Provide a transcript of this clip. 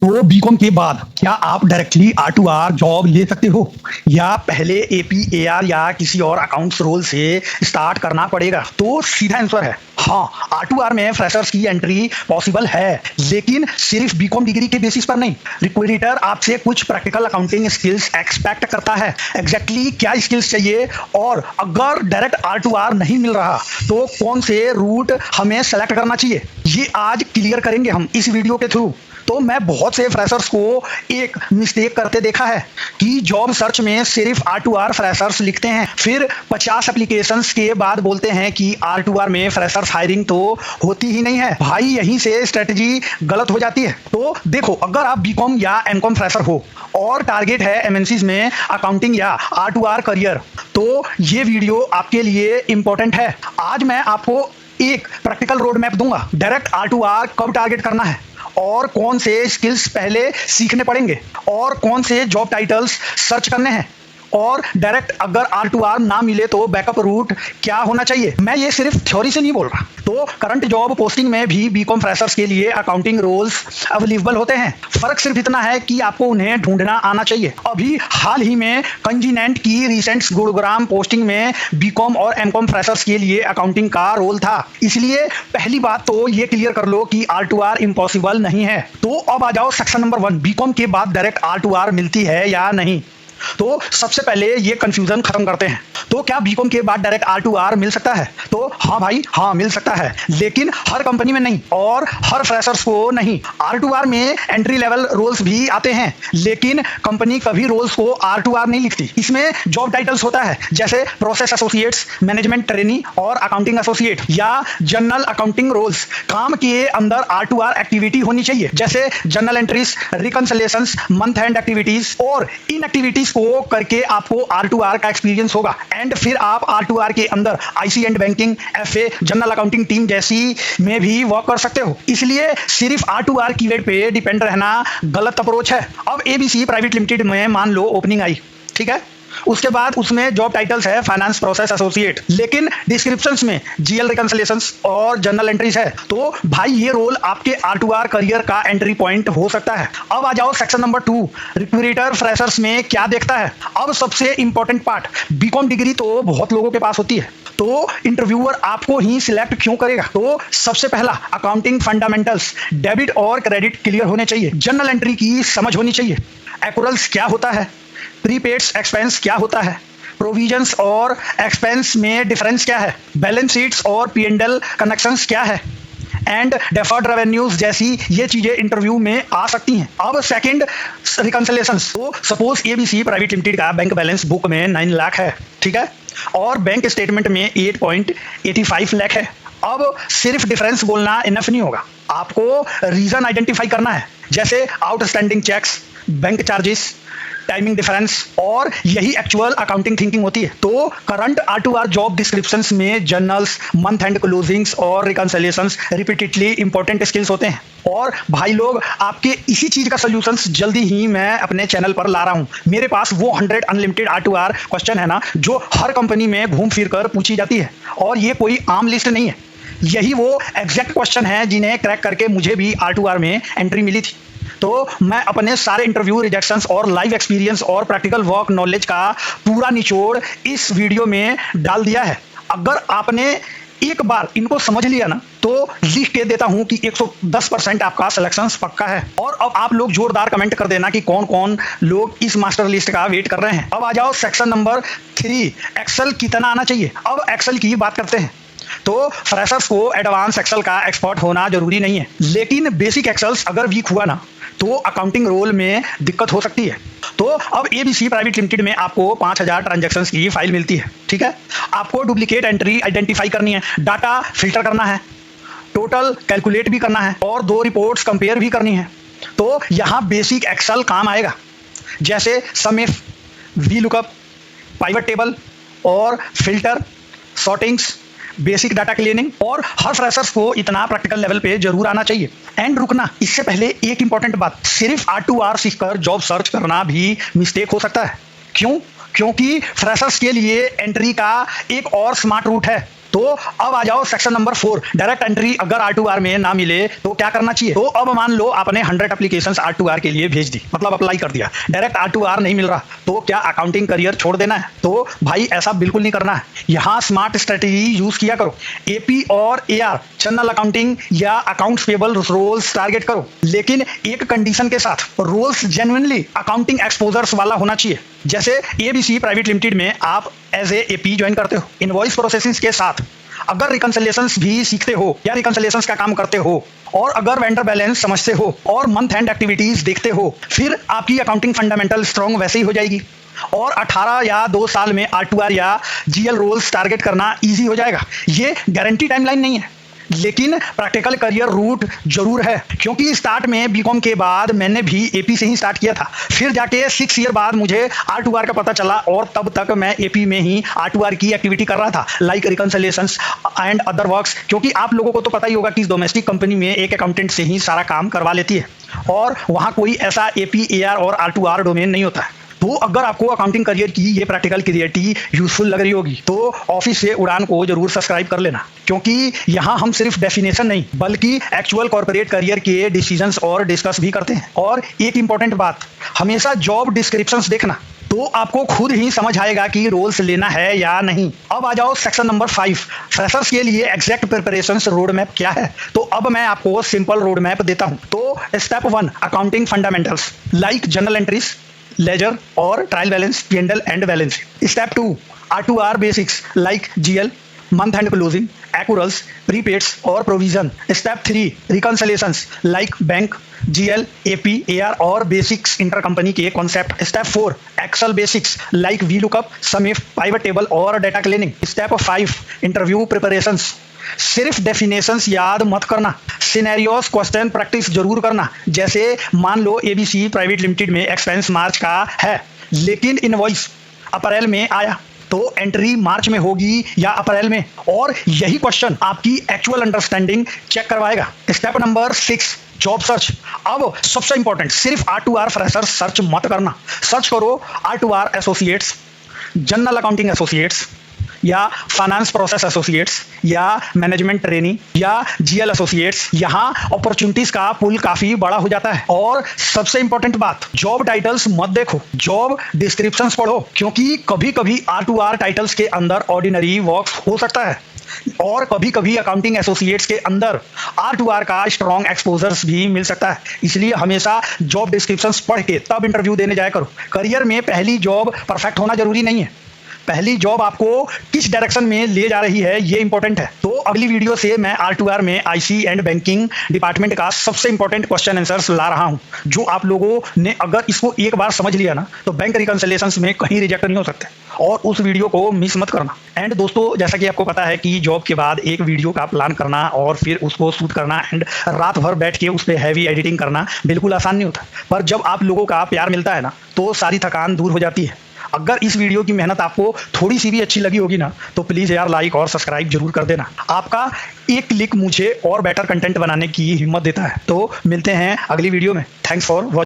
तो बीकॉम के बाद क्या आप directly R to R job ले सकते हो या पहले एपीएआर या किसी और अकाउंट्स रोल से स्टार्ट करना पड़ेगा? तो सीधा आंसर है हाँ, आर टू आर में फ्रेशर्स की एंट्री पॉसिबल है, लेकिन सिर्फ बीकॉम डिग्री के बेसिस पर नहीं। रिक्रूटर आपसे कुछ प्रैक्टिकल अकाउंटिंग स्किल्स एक्सपेक्ट करता है। एग्जैक्टली क्या स्किल्स चाहिए और अगर डायरेक्ट आर टू आर नहीं मिल रहा तो कौन से रूट हमें सेलेक्ट करना चाहिए, ये आज क्लियर करेंगे हम इस वीडियो के थ्रू। तो मैं बहुत से फ्रेशर्स को एक मिस्टेक करते देखा है कि जॉब सर्च में सिर्फ आर टू आर फ्रेशर्स लिखते हैं, फिर 50 एप्लीकेशंस के बाद बोलते हैं कि आर टू आर में फ्रेशर्स हायरिंग तो होती ही नहीं है। भाई यहीं से स्ट्रेटजी गलत हो जाती है। तो देखो, अगर आप बीकॉम या एमकॉम फ्रेशर हो और टारगेट है एमएनसीज में अकाउंटिंग या आर टू आर करियर, तो ये वीडियो आपके लिए इंपॉर्टेंट है। आज मैं आपको एक प्रैक्टिकल रोड मैप दूंगा, डायरेक्ट आर टू आर कब टारगेट करना है और कौन से स्किल्स पहले सीखने पड़ेंगे और कौन से जॉब टाइटल्स सर्च करने हैं, और डायरेक्ट अगर आर टू आर ना मिले तो बैकअप रूट क्या होना चाहिए। मैं ये सिर्फ थ्योरी से नहीं बोल रहा। तो करंट जॉब पोस्टिंग में भी बीकॉम फ्रेशर्स के लिए अकाउंटिंग रोल्स अवेलेबल होते हैं। फर्क सिर्फ इतना है कि आपको उन्हें ढूंढना आना चाहिए। अभी हाल ही में कंजीनेंट की रिसेंट गुरुग्राम पोस्टिंग में बीकॉम और एमकॉम फ्रेशर्स के लिए अकाउंटिंग का रोल था। इसलिए पहली बात तो ये क्लियर कर लो कि आर टू आर इम्पॉसिबल नहीं है। तो अब आ जाओ सेक्शन नंबर 1, बीकॉम के बाद डायरेक्ट आर टू आर मिलती है या नहीं। तो सबसे पहले ये कंफ्यूजन खत्म करते हैं। तो क्या बीकॉम के बाद डायरेक्ट आर टू आर मिल सकता है? तो हाँ भाई, हाँ मिल सकता है, लेकिन हर कंपनी में नहीं और हर फ्रेशर्स को नहीं। आर टू आर में एंट्री लेवल रोल्स भी आते हैं, लेकिन कंपनी कभी रोल्स को आर टू आर नहीं लिखती। इसमें जॉब टाइटल्स होता है जैसे प्रोसेस एसोसिएट्स, मैनेजमेंट ट्रेनी और अकाउंटिंग एसोसिएट या जनरल अकाउंटिंग रोल्स। काम के अंदर आर टू आर एक्टिविटी होनी चाहिए, जैसे journal entries, reconciliations, month end activities, और इन एक्टिविटीज को करके आपको आर टू आर का एक्सपीरियंस होगा। एंड फिर आप आर टू आर के अंदर IC and banking, FA, general accounting team जैसी में भी वर्क कर सकते हो। इसलिए सिर्फ आर टू आर कीवर्ड पे डिपेंड रहना गलत अप्रोच है। अब एबीसी प्राइवेट लिमिटेड में मान लो ओपनिंग आई, ठीक है, उसके बाद उसमें जॉब टाइटल्स है फाइनेंस प्रोसेस एसोसिएट, लेकिन डिस्क्रिप्शंस में जीएल रिकंसिलिएशंस और जर्नल एंट्रीज है। तो भाई ये रोल आपके आर टू आर करियर का एंट्री पॉइंट हो सकता है। अब आ जाओ सेक्शन नंबर 2, रिक्रूटर फ्रेशर्स में क्या देखता है। अब सबसे इंपॉर्टेंट पार्ट, बीकॉम डिग्री तो बहुत लोगों के पास होती है, तो इंटरव्यूअर आपको ही सिलेक्ट क्यों करेगा? तो सबसे पहला, अकाउंटिंग फंडामेंटल्स, डेबिट और क्रेडिट क्लियर होने चाहिए, जनरल एंट्री की समझ होनी चाहिए, एक्रूअल्स क्या होता है, प्रीपेड्स एक्सपेंस क्या होता है, प्रोविजंस और एक्सपेंस में डिफरेंस क्या है, बैलेंस शीट्स और पी&एल कनेक्शंस क्या है, एंड डेफर्ड रेवेन्यूज जैसी ये चीजें इंटरव्यू में आ सकती हैं। अब सेकंड, रिकंसिलिएशंस। तो सपोज एबीसी प्राइवेट लिमिटेड का बैंक बैलेंस बुक में 9 लाख है, ठीक है, और बैंक स्टेटमेंट में 8.85 लाख है। अब सिर्फ डिफरेंस बोलना इनफ नहीं होगा, आपको रीजन आइडेंटिफाई करना है, जैसे outstanding cheques, bank charges, timing difference, और यही एक्चुअल अकाउंटिंग थिंकिंग होती है। तो current R to R job descriptions में जर्नल्स, मंथ एंड क्लोजिंग्स और रिकंसिलिएशंस रिपीटेडली इंपॉर्टेंट स्किल्स होते हैं। और भाई लोग, आपके इसी चीज का सॉल्यूशंस जल्दी ही मैं अपने चैनल पर ला रहा हूं। मेरे पास वो 100 unlimited R to R question है ना, जो हर कंपनी में घूम फिर कर पूछी जाती है, और ये कोई आम लिस्ट नहीं है। यही वो एग्जैक्ट क्वेश्चन है जिन्हें क्रैक करके मुझे भी आर टू आर में एंट्री मिली थी। तो मैं अपने सारे इंटरव्यू रिजेक्शंस और लाइव एक्सपीरियंस और प्रैक्टिकल वर्क नॉलेज का पूरा निचोड़ इस वीडियो में डाल दिया है। अगर आपने एक बार इनको समझ लिया ना, तो लिख के देता हूं कि 110% आपका सिलेक्शन पक्का है। और अब आप लोग जोरदार कमेंट कर देना कि कौन कौन लोग इस मास्टर लिस्ट का वेट कर रहे हैं। अब आ जाओ सेक्शन नंबर 3, एक्सेल कितना आना चाहिए। अब एक्सेल की बात करते हैं। तो फ्रेशर्स को एडवांस एक्सेल का एक्सपर्ट होना जरूरी नहीं है, लेकिन बेसिक एक्सेल्स अगर वीक हुआ ना, तो अकाउंटिंग रोल में दिक्कत हो सकती है। तो अब एबीसी प्राइवेट लिमिटेड में आपको 5000 ट्रांजैक्शंस की फाइल मिलती है, ठीक है। आपको डुप्लीकेट एंट्री आइडेंटिफाई करनी है, डाटा फिल्टर करना है, टोटल कैलकुलेट भी करना है, और 2 रिपोर्ट्स कंपेयर भी करनी है। तो यहाँ बेसिक एक्सेल काम आएगा, जैसे sum if, V lookup, pivot table और filter, sortings, basic data cleaning. और हर फ्रेशर्स को इतना प्रैक्टिकल लेवल पे जरूर आना चाहिए। एंड रुकना, इससे पहले एक इंपॉर्टेंट बात, सिर्फ आर टू आर सीखकर जॉब सर्च करना भी मिस्टेक हो सकता है। क्यों? क्योंकि फ्रेशर्स के लिए एंट्री का एक और स्मार्ट रूट है, तो अब आ जाओ सेक्शन नंबर 4, डायरेक्ट एंट्री अगर R2R में ना मिले तो क्या करना चाहिए। तो अब मान लो आपने 100 एप्लीकेशंस R2R के लिए भेज दी, मतलब अप्लाई कर दिया, डायरेक्ट R2R नहीं मिल रहा, तो क्या अकाउंटिंग करियर छोड़ देना है? तो भाई ऐसा बिल्कुल नहीं करना है। यहाँ स्मार्ट स्ट्रेटेजी यूज किया करो। एपी और AR जनरल अकाउंटिंग या अकाउंट्स पेबल रोल्स टारगेट करो, लेकिन एक कंडीशन के साथ, रोल्स जेन्युइनली अकाउंटिंग एक्सपोजर्स वाला होना चाहिए। जैसे ABC प्राइवेट लिमिटेड में आप एज ए AP ज्वाइन करते हो, इनवॉइस प्रोसेसिंग के साथ अगर रिकंसिलिएशंस भी सीखते हो या रिकंसिलिएशंस का काम करते हो, और अगर वेंडर बैलेंस समझते हो और मंथ एंड एक्टिविटीज देखते हो, फिर आपकी अकाउंटिंग फंडामेंटल स्ट्रांग वैसे ही हो जाएगी और 18 या 2 साल में R2R या GL रोल्स टारगेट करना इजी हो जाएगा। ये गारंटी टाइमलाइन नहीं है, लेकिन प्रैक्टिकल करियर रूट जरूर है, क्योंकि स्टार्ट में बीकॉम के बाद मैंने भी AP से ही स्टार्ट किया था, फिर जाके 6 ईयर बाद मुझे R2R का पता चला और तब तक मैं AP में ही R2R की एक्टिविटी कर रहा था, लाइक रिकंसिलिएशंस एंड अदर वर्क्स। क्योंकि आप लोगों को तो पता ही होगा कि डोमेस्टिक कंपनी में एक अकाउंटेंट से ही सारा काम करवा लेती है और वहाँ कोई ऐसा AP, AR और R2R डोमेन नहीं होता है। तो अगर आपको अकाउंटिंग करियर की ये प्रैक्टिकल क्रिएटिविटी यूजफुल लग रही होगी तो ऑफिस से उड़ान को जरूर सब्सक्राइब कर लेना, क्योंकि यहाँ हम सिर्फ डेफिनेशन नहीं बल्कि एक्चुअल कॉर्पोरेट करियर के डिसीजंस और डिस्कस भी करते हैं। और एक इंपॉर्टेंट बात, हमेशा जॉब डिस्क्रिप्शंस देखना, तो आपको खुद ही समझ आएगा कि रोल्स लेना है या नहीं। अब आ जाओ सेक्शन नंबर 5, फ्रेशर्स के लिए एग्जैक्ट प्रिपरेशंस रोड मैप क्या है। तो अब मैं आपको सिंपल रोड मैप देता हूं। तो step 1, accounting fundamentals like general entries, ledger और trial balance, P&L and balance. Step 2, R2R basics like GL, month end closing, accruals, prepaids और provision. Step 3, reconciliations like bank, GL, AP, AR और basics intercompany के concept. Step 4, Excel basics like VLOOKUP, SUMIF, pivot table और data cleaning. Step 5, interview preparations, सिर्फ definitions याद मत करना, scenarios question practice जरूर करना। जैसे मान लो ABC प्राइवेट लिमिटेड में एक्सपेंस मार्च का है, लेकिन इनवॉइस अप्रैल में आया, तो एंट्री मार्च में होगी या अप्रैल में, और यही क्वेश्चन आपकी एक्चुअल अंडरस्टैंडिंग चेक करवाएगा। Step number 6, job search. अब सबसे इंपॉर्टेंट, सिर्फ R2R फ्रेशर सर्च मत करना, सर्च करो R2R associates, general accounting associates या फाइनेंस प्रोसेस एसोसिएट्स या मैनेजमेंट ट्रेनिंग या GL एसोसिएट्स। यहाँ अपॉर्चुनिटीज का पूल काफी बड़ा हो जाता है। और सबसे इंपॉर्टेंट बात, जॉब टाइटल्स मत देखो, जॉब डिस्क्रिप्शंस पढ़ो, क्योंकि कभी कभी R2R टाइटल्स के अंदर ऑर्डिनरी वर्क हो सकता है और कभी कभी अकाउंटिंग एसोसिएट्स के अंदर R2R का स्ट्रॉन्ग एक्सपोजर्स भी मिल सकता है। इसलिए हमेशा जॉब डिस्क्रिप्शंस पढ़ के तब इंटरव्यू देने जाया करो। करियर में पहली जॉब परफेक्ट होना जरूरी नहीं है, पहली जॉब आपको किस डायरेक्शन में ले जा रही है ये इंपॉर्टेंट है। तो अगली वीडियो से मैं R2R में IC एंड बैंकिंग डिपार्टमेंट का सबसे इंपॉर्टेंट क्वेश्चन आंसर्स ला रहा हूं, जो आप लोगों ने अगर इसको एक बार समझ लिया ना तो बैंक रिकंसिलिएशंस में कहीं रिजेक्ट नहीं हो सकते। और उस वीडियो को मिस मत करना। एंड दोस्तों, जैसा कि आपको पता है कि जॉब के बाद एक वीडियो का प्लान करना और फिर उसको शूट करना एंड रात भर बैठ के उस पर हैवी एडिटिंग करना बिल्कुल आसान नहीं होता, पर जब आप लोगों का प्यार मिलता है ना तो सारी थकान दूर हो जाती है। अगर इस वीडियो की मेहनत आपको थोड़ी सी भी अच्छी लगी होगी ना तो प्लीज़ यार लाइक और सब्सक्राइब जरूर कर देना। आपका एक क्लिक मुझे और बेटर कंटेंट बनाने की हिम्मत देता है। तो मिलते हैं अगली वीडियो में। Thanks for watching.